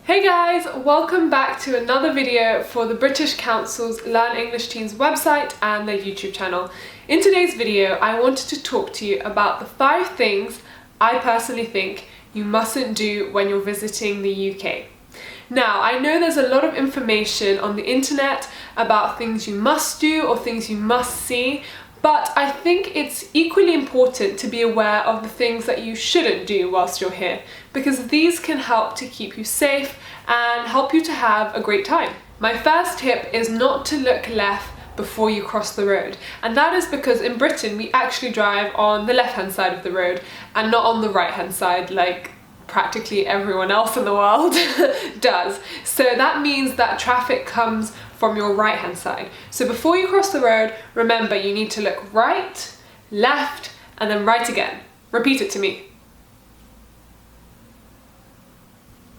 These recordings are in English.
Hey guys, welcome back to another video for the British Council's Learn English Teens website and their YouTube channel. In today's video, I wanted to talk to you about the 5 things I personally think you mustn't do when you're visiting the UK. Now, I know there's a lot of information on the internet about things you must do or things you must see, but I think it's equally important to be aware of the things that you shouldn't do whilst you're here, because these can help to keep you safe and help you to have a great time. My first tip is not to look left before you cross the road, and that is because in Britain we actually drive on the left-hand side of the road and not on the right-hand side like practically everyone else in the world does. So that means that traffic comes from your right hand side. So before you cross the road, remember you need to look right, left, and then right again. Repeat it to me.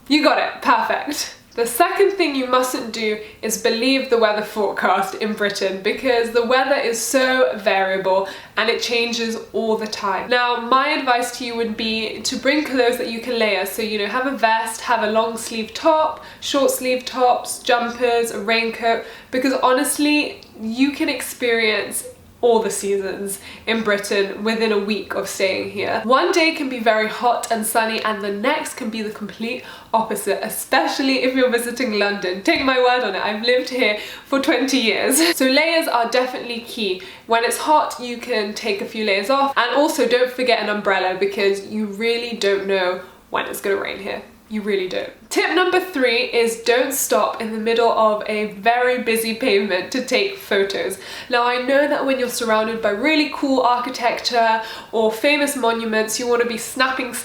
You got it, perfect. The second thing you mustn't do is believe the weather forecast in Britain, because the weather is so variable and it changes all the time. Now, my advice to you would be to bring clothes that you can layer. So, have a vest, have a long sleeve top, short sleeve tops, jumpers, a raincoat, because honestly, you can experience all the seasons in Britain within a week of staying here. One day can be very hot and sunny and the next can be the complete opposite, especially if you're visiting London. Take my word on it, I've lived here for 20 years. So layers are definitely key. When it's hot, you can take a few layers off, and also don't forget an umbrella, because you really don't know when it's gonna rain here. You really don't. Tip number 3 is don't stop in the middle of a very busy pavement to take photos. Now, I know that when you're surrounded by really cool architecture or famous monuments, you want to be snapping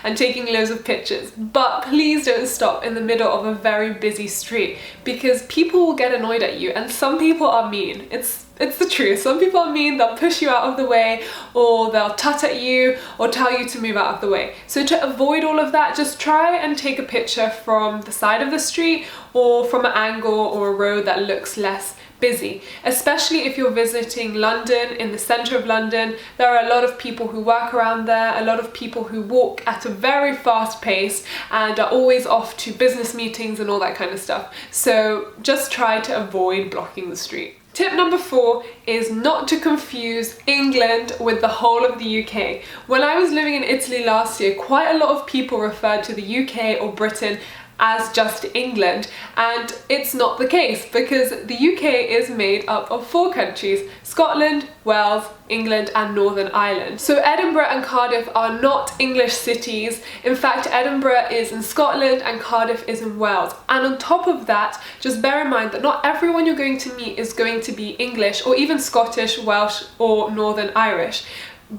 and taking loads of pictures, but please don't stop in the middle of a very busy street, because people will get annoyed at you, and some people are mean. It's the truth. Some people are mean, they'll push you out of the way, or they'll tut at you, or tell you to move out of the way. So to avoid all of that, just try and take a picture from the side of the street or from an angle or a road that looks less busy. Especially if you're visiting London, in the centre of London, there are a lot of people who work around there, a lot of people who walk at a very fast pace and are always off to business meetings and all that kind of stuff. So just try to avoid blocking the street. Tip number 4 is not to confuse England with the whole of the UK. When I was living in Italy last year, quite a lot of people referred to the UK or Britain as just England, and it's not the case, because the UK is made up of 4 countries: Scotland, Wales, England and Northern Ireland. So Edinburgh and Cardiff are not English cities. In fact, Edinburgh is in Scotland and Cardiff is in Wales. And on top of that, just bear in mind that not everyone you're going to meet is going to be English or even Scottish, Welsh or Northern Irish.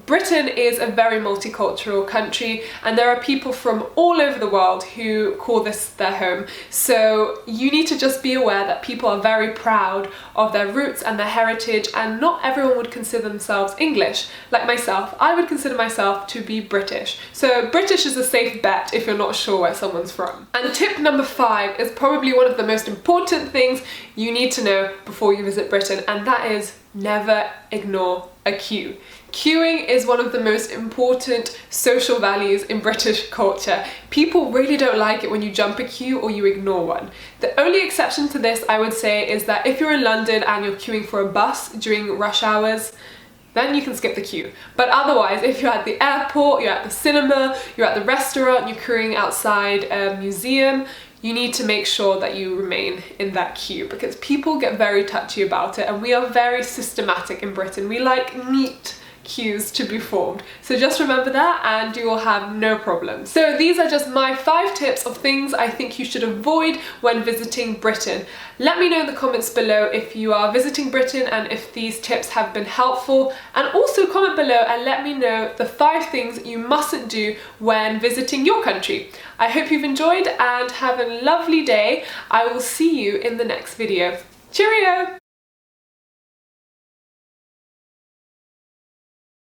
Britain is a very multicultural country, and there are people from all over the world who call this their home. So you need to just be aware that people are very proud of their roots and their heritage, and not everyone would consider themselves English. Like myself, I would consider myself to be British. So British is a safe bet if you're not sure where someone's from. And tip number 5 is probably one of the most important things you need to know before you visit Britain, and that is never ignore a queue. Queuing is one of the most important social values in British culture. People really don't like it when you jump a queue or you ignore one. The only exception to this, I would say, is that if you're in London and you're queuing for a bus during rush hours, then you can skip the queue. But otherwise, if you're at the airport, you're at the cinema, you're at the restaurant, you're queuing outside a museum, you need to make sure that you remain in that queue, because people get very touchy about it, and we are very systematic in Britain. We like neat queues to be formed. So just remember that and you will have no problems. So these are just my 5 tips of things I think you should avoid when visiting Britain. Let me know in the comments below if you are visiting Britain and if these tips have been helpful, and also comment below and let me know the 5 things you mustn't do when visiting your country. I hope you've enjoyed and have a lovely day. I will see you in the next video. Cheerio!